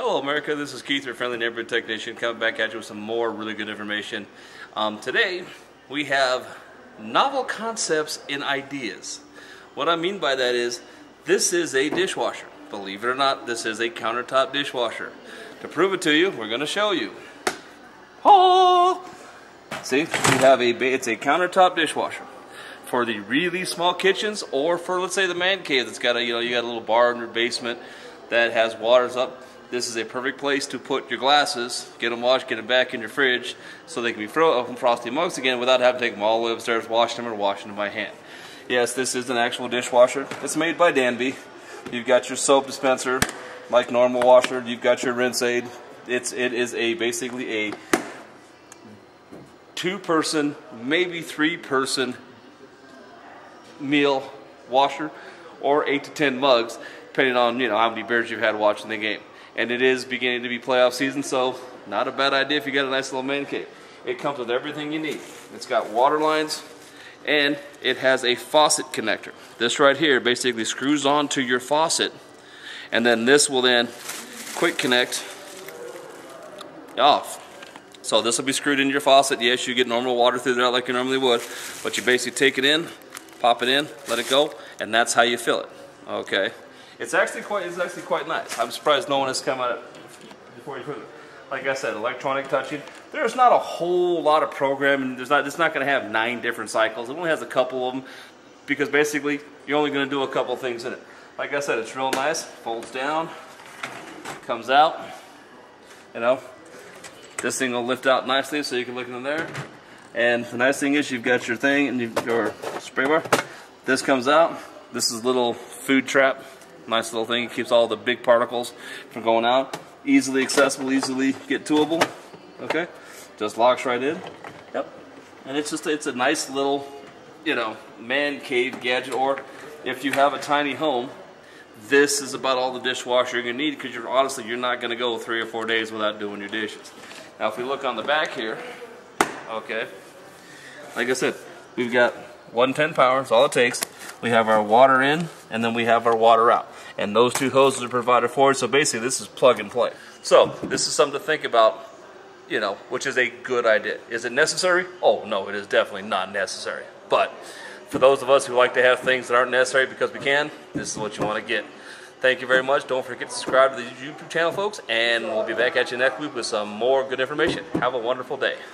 Hello America, this is Keith, your friendly neighborhood technician, coming back at you with some more really good information. Today we have novel concepts and ideas. What I mean by that is, this is a dishwasher. Believe it or not, this is a countertop dishwasher. To prove it to you, we're going to show you. Oh! See, it's a countertop dishwasher for the really small kitchens, or for, let's say, the man cave that's got you got a little bar in your basement that has waters up. This is a perfect place to put your glasses, get them washed, get them back in your fridge so they can be from frosty mugs again without having to take them all the way upstairs, washing them, or washing them by hand. Yes, this is an actual dishwasher. It's made by Danby. You've got your soap dispenser, like normal washer. You've got your rinse aid. It is basically a two-person, maybe three-person meal washer, or 8 to 10 mugs, depending on how many beers you've had watching the game. And it is beginning to be playoff season, so not a bad idea if you got a nice little man cave. It comes with everything you need. It's got water lines, and it has a faucet connector. This right here basically screws onto your faucet, and then this will then quick connect off. So this will be screwed into your faucet. Yes, you get normal water through there like you normally would, but you basically take it in, pop it in, let it go, and that's how you fill it. Okay. It's actually quite nice. I'm surprised no one has come out before you put it. Like I said, electronic touching. There's not a whole lot of programming. It's not going to have 9 different cycles. It only has a couple of them because basically you're only going to do a couple things in it. Like I said, it's real nice. Folds down, comes out. This thing will lift out nicely so you can look in there. And the nice thing is you've got your thing and your spray bar. This comes out. This is a little food trap. Nice little thing. It keeps all the big particles from going out. Easily accessible, easily get toable. Okay, just locks right in. Yep. And it's a nice little, man cave gadget. Or if you have a tiny home, this is about all the dishwasher you're gonna need, because you're not gonna go 3 or 4 days without doing your dishes. Now, if we look on the back here, okay, like I said, we've got 110 power. That's all it takes. We have our water in, and then we have our water out. And those 2 hoses are provided for it, so basically this is plug and play. So this is something to think about, which is a good idea. Is it necessary? Oh no, it is definitely not necessary. But for those of us who like to have things that aren't necessary because we can, this is what you want to get. Thank you very much. Don't forget to subscribe to the YouTube channel, folks, and we'll be back at you next week with some more good information. Have a wonderful day.